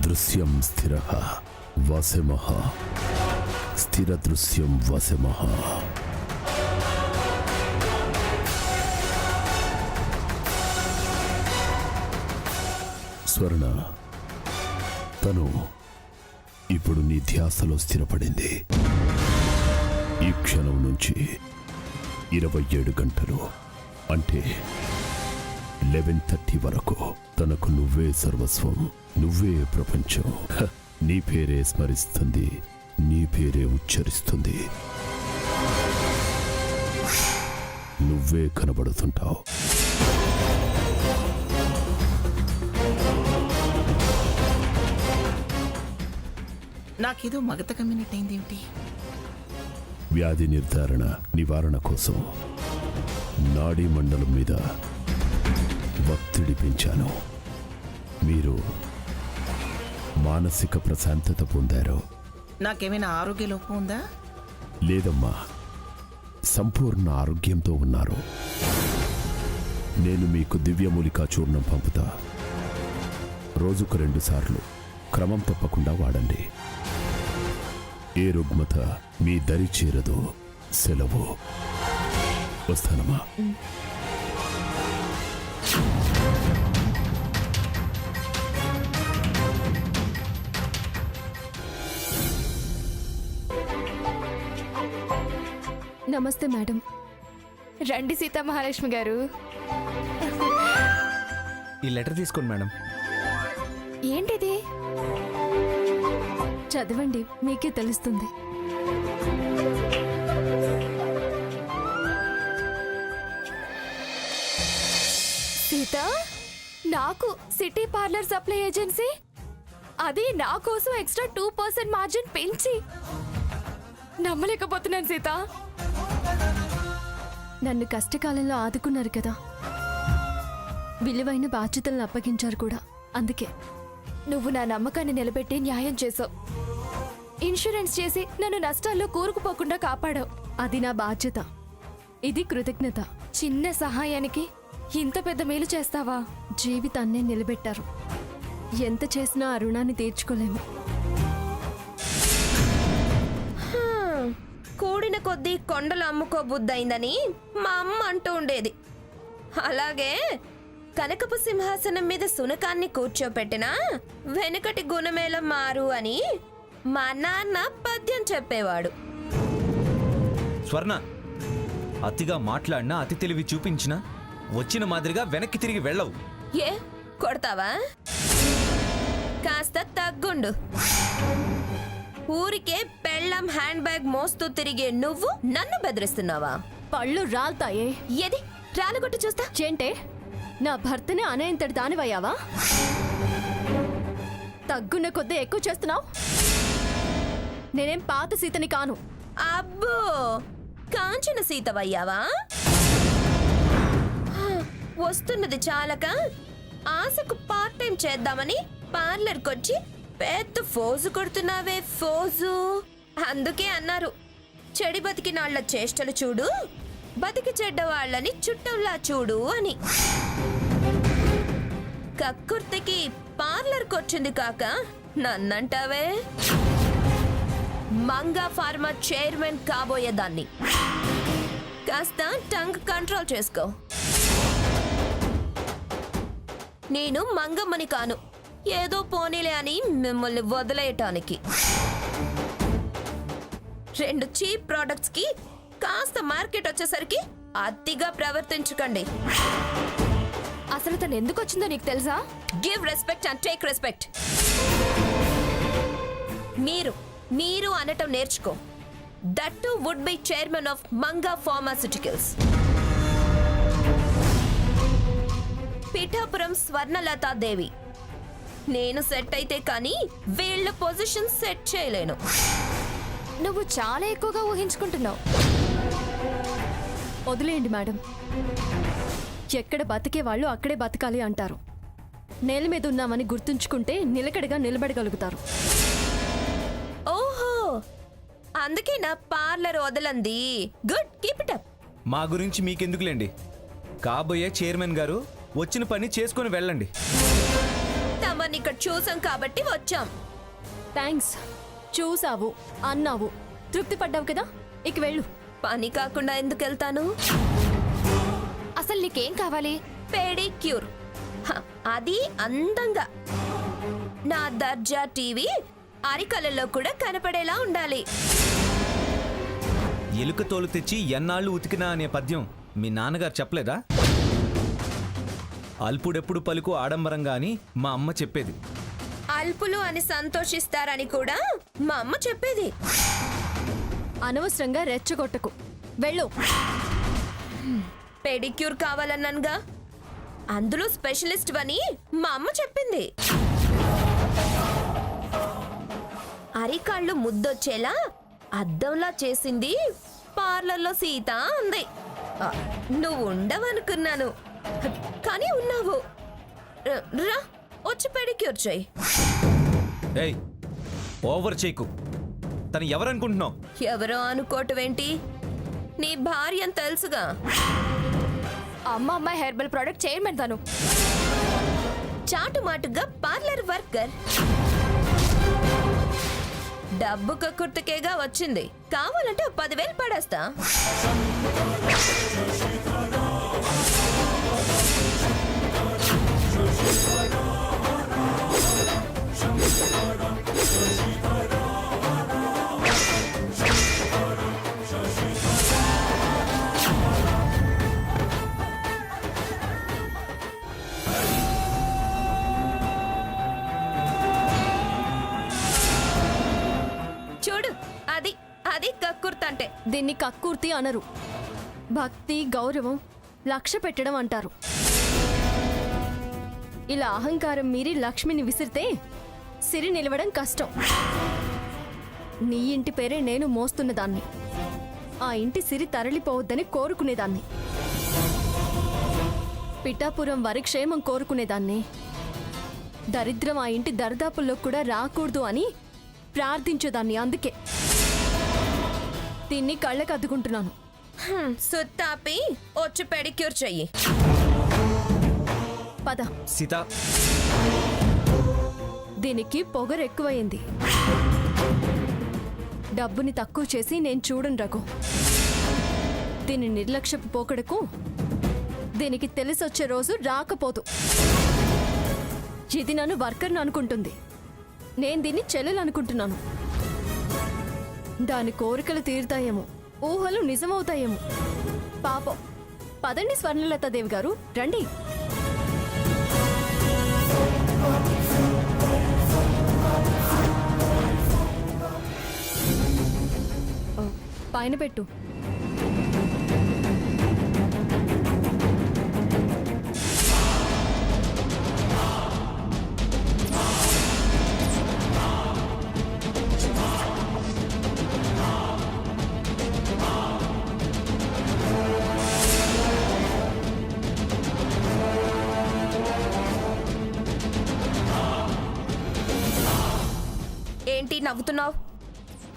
దృశ్యం స్థిరః వశమః స్థిర దృశ్యం వశమః. స్వర్ణ, తను ఇప్పుడు నీ ధ్యాసలో స్థిరపడింది. ఈ క్షణం నుంచి 27 గంటలు అంటే 11:30 వరకు తనకు నువ్వే సర్వస్వం, నువ్వే ప్రపంచం. నీ పేరే స్మరిస్తుంది, నీ పేరే ఉచ్చరిస్తుంది, నువ్వే కనబడుతుంటావు. నాకేదో మగత కమ్యూనిటీ అయిందేమిటి? వ్యాధి నిర్ధారణ నివారణ కోసం నాడీ మండలం మీద ఒత్తిడి పెంచాను. మీరు మానసిక ప్రశాంతత పొందారు. నాకేమైనా ఆరోగ్య లోపం ఉందా? లేదమ్మా, సంపూర్ణ ఆరోగ్యంతో ఉన్నారు. నేను మీకు దివ్యమూలికా చూర్ణం పంపుతా. రోజుకు 2 సార్లు క్రమం తప్పకుండా వాడండి. ఏ రుగ్మత మీ దరి చేరదు. సెలవు. వస్తానమ్మా. నమస్తే మేడం. రండి సీతా మహాలక్ష్మి గారు. ఈ లెటర్ తీసుకోండి మేడం. ఏంటిది? చదవండి, మీకే తెలుస్తుంది. సీత, నాకు సిటీ పార్లర్ సప్లై ఏజెన్సీ, అది నా కోసం ఎక్స్ట్రా 2% మార్జిన్ పెంచి, నమ్మలేకపోతున్నాను సీత. నన్ను కష్టకాలంలో ఆదుకున్నారు కదా, విలువైన బాధ్యతలను అప్పగించారు కూడా. అందుకే నువ్వు నా నమ్మకాన్ని నిలబెట్టి న్యాయం చేసావు. ఇన్సూరెన్స్ చేసి నన్ను నష్టాల్లో కూరుకుపోకుండా కాపాడావు. అది నా బాధ్యత, ఇది కృతజ్ఞత. చిన్న సహాయానికి ఇంత పెద్ద మేలు చేస్తావా? జీవితాన్నే నిలబెట్టారు. ఎంత చేసినా ఆ రుణాన్ని తీర్చుకోలేము. కూడిన కొద్దీ కొండలు అమ్ముకోబుద్దయిందని మా అమ్మ అంటూ ఉండేది. అలాగే కనకపు సింహాసనం మీద సునకాన్ని కూర్చోపెట్టినా వెనుకటి గుణమేల మారు అని మా నాన్న పద్యం చెప్పేవాడు. స్వర్ణ, అతిగా మాట్లాడినా, అతి తెలివి చూపించినా వచ్చిన మాదిరిగా వెనక్కి తిరిగి వెళ్ళవు. ఏ కొడతావా? కాస్త తగ్గుండు. ఊరికే పెళ్ళం హ్యాండ్ బ్యాగ్ మోస్తూ తిరిగే నువ్వు నన్ను బెదిరిస్తున్నావా? పళ్ళు రాల్తాయే. ఏది రాలగొట్టు చూస్తా. చేంటే నా భర్తనే అనేంతటి దానివయ్యావా? తగ్గున్న కొద్దీ ఎక్కువ చేస్తున్నావు. నేనేం పాత సీతని కాను. అబ్బో, కాంచన సీతవయ్యావా? వస్తున్నది చాలక ఆశకు పార్ట్ టైం చేద్దామని పార్లర్కొచ్చి పెద్ద ఫోజు కొడుతున్నావే ఫోజు. అందుకే అన్నారు, చెడి బతికినాళ్ల చేష్టలు చూడు, బతికి చెడ్డ వాళ్ళని చుట్టంలా చూడు అని. కక్కుర్తికి పార్లర్కొచ్చింది కాక నన్నంటావే? మంగా ఫార్మా చైర్మన్ కాబోయేదాన్ని. కాస్త టంగ్ కంట్రోల్ చేసుకో. నేను మంగమ్మని కాను, ఏదో పోనీలే అని మిమ్మల్ని వదిలేయటానికి. 2 చీప్ ప్రొడక్ట్స్ కి కాస్త మార్కెట్ వచ్చేసరికి అతిగా ప్రవర్తించకండి. అసలు తను ఎందుకు వచ్చిందో నీకు తెలుసా? Give respect and take respect. మీరు అనటం నేర్చుకో. That to would be chairman of Manga pharmaceuticals. Pithapuram Swarnalathadevi. నేను సెట్ అయితే కానీ వీళ్ళ పొజిషన్ సెట్ చేయలేను. నువ్వు చాలా ఎక్కువగా ఊహించుకుంటున్నావు. వదిలేయండి మేడం. ఎక్కడ బతికే వాళ్ళు అక్కడే బతకాలి అంటారు. నేల మీద ఉన్నామని గుర్తుంచుకుంటే నిలకడగా నిలబడగలుగుతారు. ఓహో, అందుకే నా పార్లర్ వదలంది. Good, keep it up. మా గురించి మీకెందుకులేండి. కాబోయే చైర్మన్ గారు వచ్చిన పని చేసుకొని వెళ్ళండి. తమని ఇక్కడ చూసాం కాబట్టి వచ్చాం. థ్యాంక్స్. చూసావు, అన్నావు, తృప్తి పడ్డావు కదా, ఇక వెళ్ళు. పని కాకుండా ఎందుకు వెళ్తాను? అసలు నీకేం కావాలి? పెడిక్యూర్. అది అందంగా నా దర్జా టీవీ అరికలలో కూడా కనపడేలా ఉండాలి. ఎలుక తోలు తెచ్చి ఎన్నాళ్ళు ఉతికినా అనే పద్యం మీ నాన్నగారు చెప్పలేదా? అల్పుడెప్పుడు పలుకు ఆడంబరంగా అని మా అమ్మ చెప్పేది. అల్పులు అని సంతోషిస్తారని కూడా మా అమ్మ చెప్పేది. అనవసరంగా రెచ్చగొట్టకు, వెళ్ళు. పెడిక్యూర్ కావాలన్నానుగా, అందులో స్పెషలిస్ట్ అని మా అమ్మ చెప్పింది. అరికాళ్ళు ముద్దొచ్చేలా అద్దంలా చేసింది పార్లర్లో సీత అంది. నువ్వు ఉండవనుకున్నాను, కానీ ఉన్నావు. రా, వచ్చి పెడిక్యూర్ చెయ్యి. ఏయ్, ఓవర్ చేయకు. తను ఎవరనుకుంటున్నావు? ఎవరో అనుకోవటమేంటి? నీ భార్య అని తెలుసుగా. అమ్మాయి హెర్బల్ ప్రోడక్ట్ చైర్మన్ తను. చాటుమాటుగా పార్లర్ వర్కర్. డబ్బు కక్కుర్తికేగా వచ్చింది. కావాలంటే 10,000 పడేస్తా. చూడు, అది అది కక్కుర్తంటే. దీన్ని కక్కుర్తి అనరు, భక్తి, గౌరవం, లక్ష్య పెట్టడం అంటారు. ఇలా అహంకారం మీరి లక్ష్మిని విసిరితే సిరి నిలవడం కష్టం. నీ ఇంటి పేరే నేను మోస్తున్నదాన్ని. ఆ ఇంటి సిరి తరలిపోవద్దని కోరుకునేదాన్ని. పిఠాపురం వారి క్షేమం కోరుకునేదాన్ని. దరిద్రం ఆ ఇంటి దరిదాపుల్లో కూడా రాకూడదు అని ప్రార్థించేదాన్ని. అందుకే దీన్ని కళ్ళకు అద్దుకుంటున్నాను. సుత్తాపి వచ్చి పెడిక్యూర్ చెయ్యి. పద. సీత, దీనికి పొగరు ఎక్కువయింది. డబ్బుని తక్కువ చేసి నేను చూడను రఘు. దీని నిర్లక్ష్యపు పోకడకు దీనికి తెలిసొచ్చే రోజు రాకపోదు. ఇది నన్ను వర్కర్ను అనుకుంటుంది, నేను దీన్ని చెల్లెలు అనుకుంటున్నాను. దాని కోరికలు తీరుతాయేమో, ఊహలు నిజమవుతాయేమో. పాపం. పదండి స్వర్ణలతాదేవి గారు, రండి. పైన పెట్టు. ఏంటి నవ్వుతున్నావు?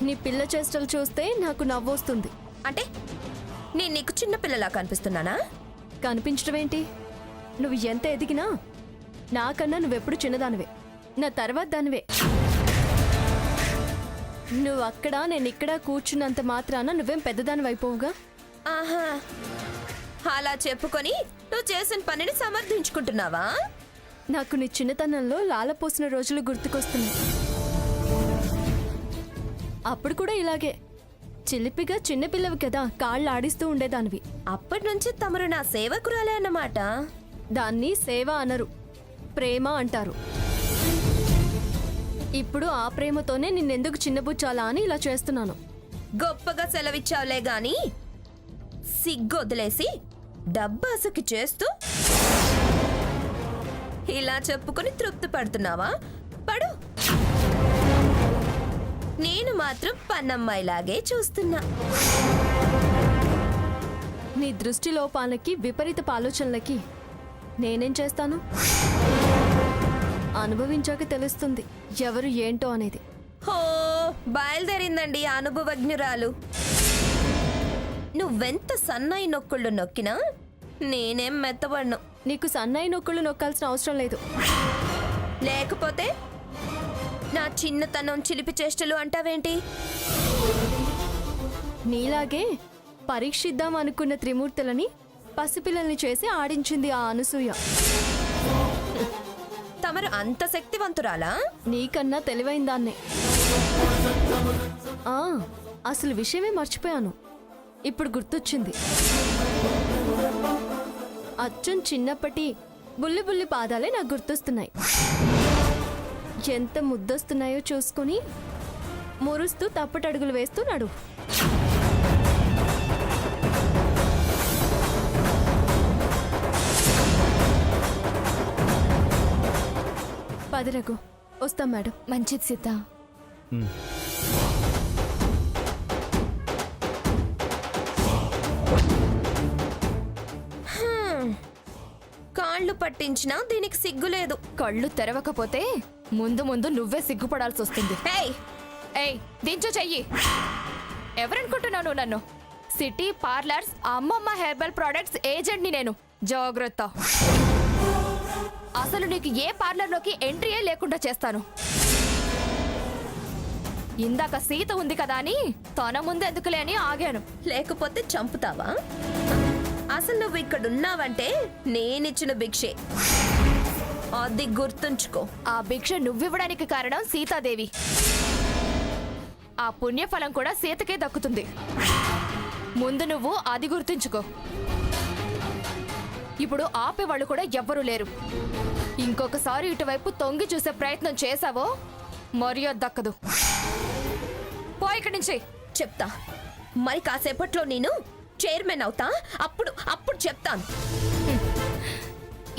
నీ పిల్ల చేష్టలు చూస్తే నాకు నవ్వొస్తుంది. అంటే నేను నీకు చిన్నపిల్లలా కనిపిస్తున్నానా? కనిపించడం ఏంటి? నువ్వు ఎంత ఎదిగినా నాకన్నా నువ్వెప్పుడు చిన్నదానివే, నా తర్వాత దానివే. నువ్వు అక్కడ నేను ఇక్కడ కూర్చున్నంత మాత్రాన నువ్వేం పెద్దదానివి అయిపోవుగా. ఆహా, అలా చెప్పుకొని నువ్వు చేసిన పనిని సమర్థించుకుంటున్నావా? నాకు నీ చిన్నతనంలో లాలపోసిన రోజులు గుర్తుకొస్తున్నాయి. అప్పుడు కూడా ఇలాగే చిలిపిగా చిన్నపిల్లవి కదా, కాళ్ళు ఆడిస్తూ ఉండేదానివి. అప్పటి నుంచి తమరు నా సేవకురాలే అన్నమాట. దాన్ని సేవ అనరు, ప్రేమ అంటారు. ఇప్పుడు ఆ ప్రేమతోనే నిన్నెందుకు చిన్నబుచ్చాలా అని ఇలా చేస్తున్నాను. గొప్పగా సెలవిచ్చావులే గాని సిగ్గొదిలేసి డబ్బాసకి చేస్తూ ఇలా చెప్పుకొని తృప్తి పడుతున్నావా? పడు. నేను మాత్రం పన్నమ్మాయిలాగే చూస్తున్నా. నీ దృష్టి లోపాలకి, విపరీత ఆలోచనలకి నేనేం చేస్తాను? అనుభవించాక తెలుస్తుంది ఎవరు ఏంటో అనేది. హో, బయలుదేరిందండి ఆ అనుభవజ్ఞురాలు. నువ్వెంత సన్నాయి నొక్కుళ్ళు నొక్కినా నేనేం మెత్తబడ్ను. నీకు సన్నాయి నొక్కులు నొక్కాల్సిన అవసరం లేదు. లేకపోతే నా చిన్నతనం చిలిపి చేష్టలు అంటావేంటి? నీలాగే పరీక్షిద్దాం అనుకున్న త్రిమూర్తులని పసిపిల్లల్ని చేసి ఆడించింది ఆ అనసూయ. తమరు అంత శక్తివంతురాలా? నీకన్నా తెలివైన దాన్నే. అసలు విషయమే మర్చిపోయాను, ఇప్పుడు గుర్తొచ్చింది. అచ్చం చిన్నప్పటి బుల్లి బుల్లి పాదాలే నాకు గుర్తొస్తున్నాయి. ఎంత ముద్దొస్తున్నాయో చూసుకొని మురుస్తూ తప్పటడుగులు వేస్తున్నాడు. పదిరకు వస్తాం మేడం. మంచిది సీత. కాళ్ళు పట్టించినా దీనికి సిగ్గులేదు. కళ్ళు తెరవకపోతే ముందు ముందు నువ్వే సిగ్గుపడాల్సి వస్తుంది. ఏయ్ ఏయ్ దించు చెయ్యి. ఎవరనుకుంటున్నావు నువ్వు నన్ను? సిటీ పార్లర్స్ అమ్మమ్మ హెర్బల్ ప్రొడక్ట్స్ ఏజెంట్ని నేను. జాగ్రత్త. అసలు నీకు ఏ పార్లర్లోకి ఎంట్రీయే లేకుండా చేస్తాను. ఇందాక సీత ఉంది కదా అని తన ముందు ఎందుకులే అని ఆగాను. లేకపోతే చంపుతావా? అసలు నువ్వు ఇక్కడున్నావంటే నేనిచ్చిన భిక్షే, అది గుర్తుంచుకో. ఆ భిక్ష నువ్వివ్వడానికి కారణం సీతాదేవి. ఆ పుణ్యఫలం కూడా సీతకే దక్కుతుంది. ముందు నువ్వు అది గుర్తుంచుకో. ఇప్పుడు ఆపేవాళ్ళు కూడా ఎవ్వరూ లేరు. ఇంకొకసారి ఇటువైపు తొంగి చూసే ప్రయత్నం చేశావో మర్యాద దక్కదు. పో ఇక్కడి నుంచి. చెప్తా, మరి కాసేపట్లో నేను చైర్మన్ అవుతా, అప్పుడు చెప్తాను.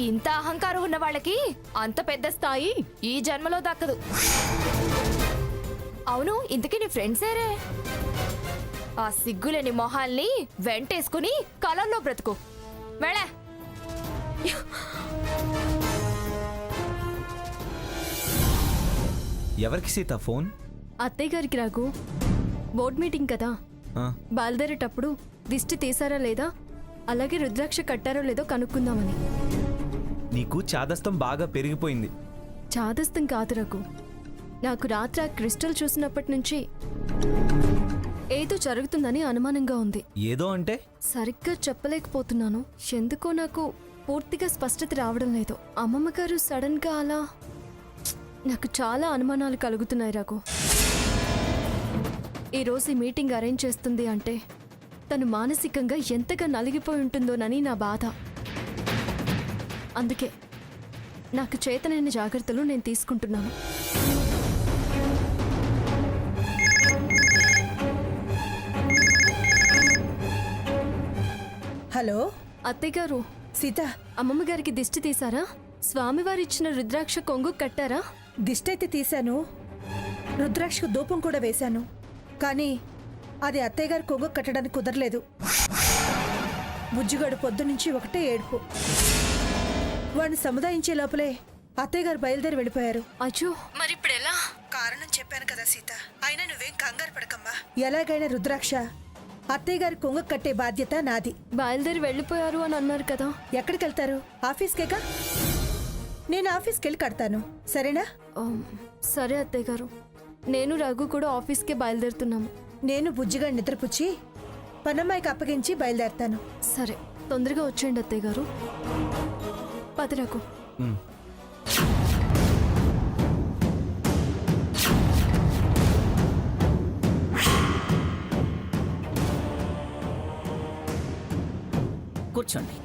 ఇంత అహంకారం ఉన్న వాళ్ళకి అంత పెద్ద స్థాయి ఈ జన్మలో దక్కదు. అవును, ఇంతకీ నీ ఫ్రెండ్సేరే? ఆ సిగ్గులేని మొహాల్ని వెంటేసుకుని కలర్లో బ్రతుకు. వెళ్ళా. ఎవరికి సీత ఫోన్? అత్తయ్య గారికి రాగు. బోర్డ్ మీటింగ్ కదా, ఆ, బయలుదేరేటప్పుడు దిష్టి తీసారా లేదా, అలాగే రుద్రాక్ష కట్టారో లేదో కనుక్కుందామని. నీకు చాదస్తం బాగా పెరిగిపోయింది. చాదస్తం కాదు రఘు, నాకు రాత్రి ఆ క్రిస్టల్ చూసినప్పటి నుంచి ఏదో జరుగుతుందని అనుమానంగా ఉంది. ఏదో అంటే? సరిగ్గా చెప్పలేకపోతున్నాను. ఎందుకో నాకు పూర్తిగా స్పష్టత రావడం లేదు. అమ్మమ్మ గారు సడన్ గా అలా, నాకు చాలా అనుమానాలు కలుగుతున్నాయి రఘు. ఈరోజు ఈ మీటింగ్ అరేంజ్ చేస్తుంది అంటే తను మానసికంగా ఎంతగా నలిగిపోయి ఉంటుందోనని నా బాధ. అందుకే నాకు చేతనైన జాగ్రత్తలు నేను తీసుకుంటున్నాను. హలో అత్తయ్య గారు, సీత, అమ్మమ్మ గారికి దిష్టి తీసారా? స్వామివారు ఇచ్చిన రుద్రాక్ష కొంగు కట్టారా? దిష్టైతే తీశాను, రుద్రాక్షకు ధూపం కూడా వేశాను. కానీ అది అత్తయ్య గారి కొంగు కట్టడానికి కుదరలేదు. బుజ్జిగాడు పొద్దునుంచి ఒకటే ఏడుపు. వాడిని సముదాయించే లోపలే అత్తయ్య గారు బయలుదేరి వెళ్ళిపోయారు. అచ్చో, మరి ఇప్పుడు ఎలా? కారణం చెప్పాను కదా సీత, అయినా నువ్వేం కంగారు పడకమ్మా. ఎలాగైనా రుద్రాక్ష అత్తయ్య గారి కొంగు కట్టే బాధ్యత నాది. బయలుదేరి వెళ్ళిపోయారు అని అన్నారు కదా. ఎక్కడికి వెళ్తారు? ఆఫీస్కేగా. నేను ఆఫీస్కి వెళ్ళి కడతాను, సరేనా? సరే అత్తయ్య గారు, నేను రఘు కూడా ఆఫీస్కే బయలుదేరుతున్నాము. నేను బుజ్జిగా నిద్రపుచ్చి పనమ్మాయికి అప్పగించి బయలుదేరతాను. సరే, తొందరగా వచ్చేయండి అత్తయ్య గారు. పది రఘు. కూర్చోండి.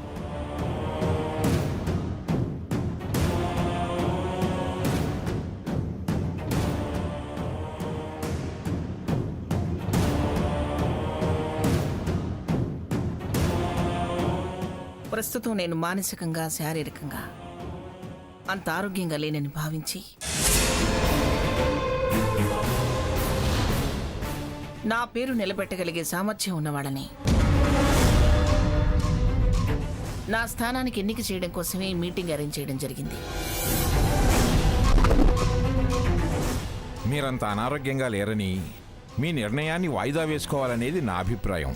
ప్రస్తుతం నేను మానసికంగా, శారీరకంగా అంత ఆరోగ్యంగా లేనని భావించి నా పేరు నిలబెట్టగలిగే సామర్థ్యం ఉన్నవాళ్ళని నా స్థానానికి ఎన్నిక చేయడం కోసమే ఈ మీటింగ్ అరేంజ్ చేయడం జరిగింది. మీరంత అనారోగ్యంగా లేరని మీ నిర్ణయాన్ని వాయిదా వేసుకోవాలనేది నా అభిప్రాయం.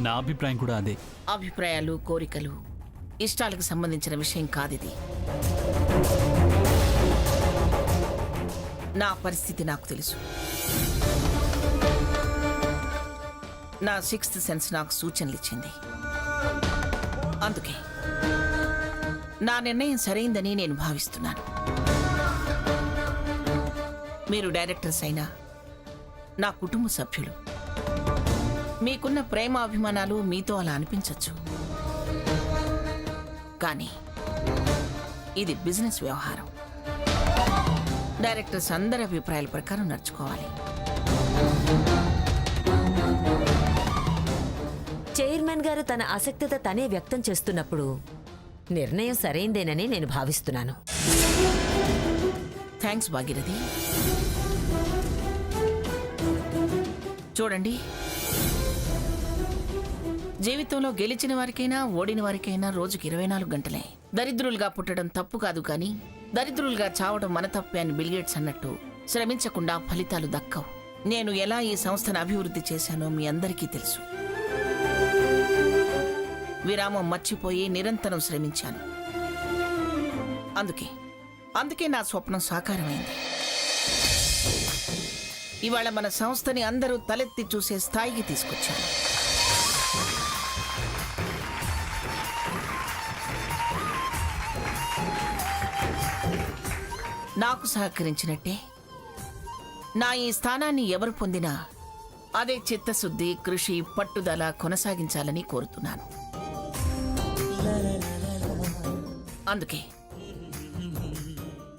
నా అభిప్రాయం కూడా అదే. అభిప్రాయాలు, కోరికలు, ఇష్టాలకు సంబంధించిన విషయం కాదిది. నా పరిస్థితి నాకు తెలుసు. నా 6th సెన్స్ నాకు సూచనలు ఇచ్చింది. అందుకే నా నిర్ణయం సరైందని నేను భావిస్తున్నాను. మీరు డైరెక్టర్స్ అయినా నా కుటుంబ సభ్యులు. మీకున్న ప్రేమ అభిమానాలు మీతో అలా అనిపించవచ్చు, కానీ ఇది బిజినెస్ వ్యవహారం. డైరెక్టర్స్ అందరి అభిప్రాయాల ప్రకారం నడుచుకోవాలి. చైర్మన్ గారు తన ఆసక్తిత తనే వ్యక్తం చేస్తున్నప్పుడు నిర్ణయం సరైందేనని నేను భావిస్తున్నాను. థ్యాంక్స్ భాగీరథి. చూడండి, జీవితంలో గెలిచిన వారికైనా ఓడిన వారికైనా రోజుకి 24 గంటలే. దరిద్రులుగా పుట్టడం తప్పు కాదు, కానీ దరిద్రులుగా చావడం మన తప్పే అని బిల్గేట్స్ అన్నట్టు శ్రమించకుండా ఫలితాలు దక్కవు. నేను ఎలా ఈ సంస్థను అభివృద్ధి చేశానో మీ అందరికీ తెలుసు. విరామం మర్చిపోయి నిరంతరం శ్రమించాను. అందుకే నా స్వప్నం సాకారమైంది. ఇవాళ మన సంస్థని అందరూ తలెత్తి చూసే స్థాయికి తీసుకొచ్చాను. నాకు సహకరించినట్టే నా ఈ స్థానాన్ని ఎవరు పొందినా అదే చిత్తశుద్ధి, కృషి, పట్టుదల కొనసాగించాలని కోరుతున్నాను. అందుకే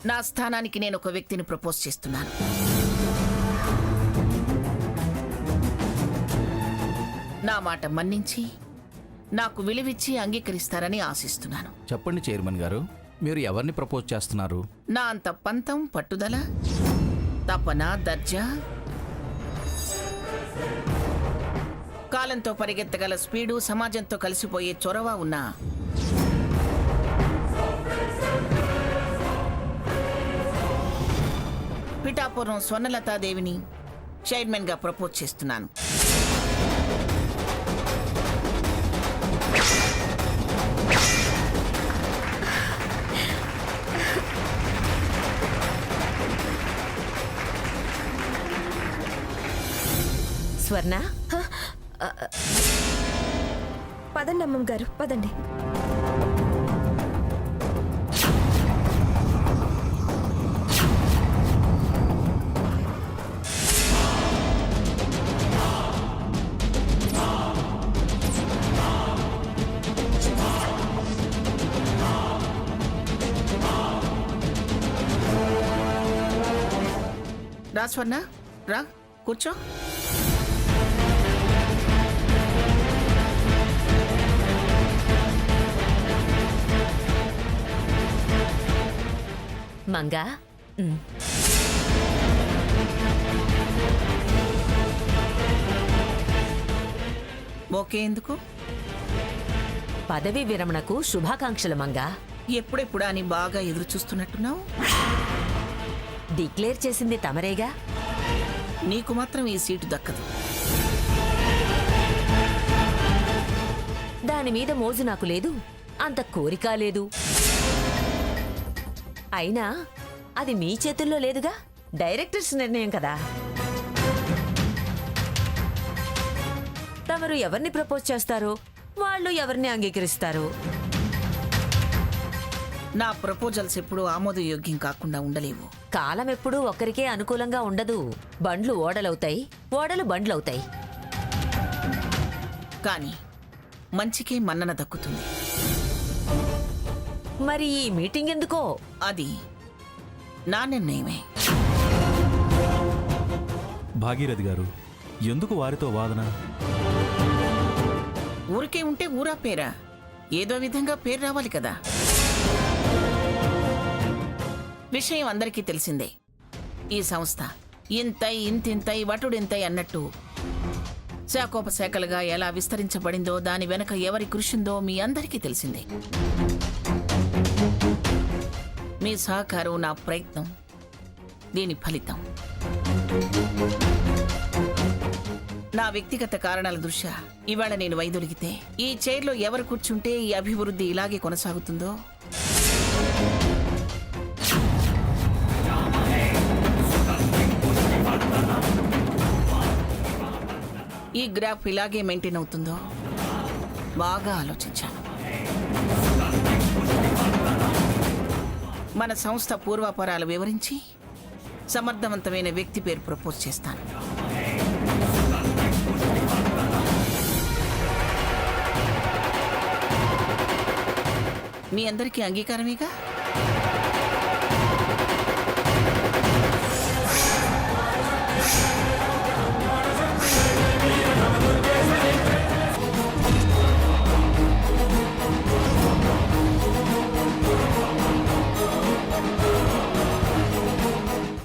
నా స్థానానికి నేను ఒక వ్యక్తిని ప్రపోజ్ చేస్తున్నాను. నా మాట మన్నించి నాకు విలువిచ్చి అంగీకరిస్తారని ఆశిస్తున్నాను. చెప్పండి చైర్మన్ గారు, మీరు ఎవరిని ప్రపోజ్ చేస్తున్నారు? నా అంత పంతం, పట్టుదల, తపన, దర్జా, కాలంతో పరిగెత్తగల స్పీడు, సమాజంతో కలిసిపోయే చొరవ ఉన్న పిఠాపురం స్వర్ణలతాదేవిని చైర్మన్ గా ప్రపోజ్ చేస్తున్నాను. స్వర్ణ, పదండి అమ్మమ్మ గారు, పదండి. రా స్వర్ణ, రా కూర్చో. మంగా, ఓకే ఎందుకు? పదవీ విరమణకు శుభాకాంక్షలు మంగా. ఎప్పుడెప్పుడా అని బాగా ఎదురు చూస్తున్నట్టున్నావు. డిక్లేర్ చేసింది తమరేగా. నీకు మాత్రం ఈ సీటు దక్కదు. దాని మీద మోజు నాకు లేదు, అంత కోరిక లేదు. అయినా అది మీ చేతుల్లో లేదుగా, డైరెక్టర్స్ నిర్ణయం కదా. తమరు ఎవరిని ప్రపోజ్ చేస్తారో వాళ్ళు ఎవరిని అంగీకరిస్తారు. నా ప్రపోజల్స్ ఎప్పుడూ ఆమోదయోగ్యం కాకుండా ఉండలేవు. కాలం ఎప్పుడూ ఒకరికే అనుకూలంగా ఉండదు. బండ్లు ఓడలవుతాయి, ఓడలు బండ్లవుతాయి. కానీ మంచికే మన్నన దక్కుతుంది. మరి ఈ మీటింగ్ ఎందుకో? అది నా నిర్ణయమే. భాగీరథి గారు, ఎందుకు వారితో వాదన? ఊరికే ఉంటే ఊరా పేరా, ఏదో విధంగా పేరు రావాలి కదా. విషయం అందరికీ తెలిసిందే. ఈ సంస్థ ఇంతై ఇంతింతై వటుడింతై అన్నట్టు శాఖోపశాఖలుగా ఎలా విస్తరించబడిందో, దాని వెనక ఎవరి కృషిందో మీ అందరికీ తెలిసిందే. మీ సహకారం నా ప్రయత్నం, దీని ఫలితం. నా వ్యక్తిగత కారణాల దృష్ట్యా ఇవాళ నేను వైదొలిగితే ఈ చైర్లో ఎవరు కూర్చుంటే ఈ అభివృద్ధి ఇలాగే కొనసాగుతుందో గ్రాఫ్ ఇలాగే మెయింటైన్ అవుతుందో బాగా ఆలోచించాను. మన సంస్థ పూర్వాపరాలు వివరించి సమర్థవంతమైన వ్యక్తి పేరు ప్రపోజ్ చేస్తాను. మీ అందరికీ అంగీకారమేగా?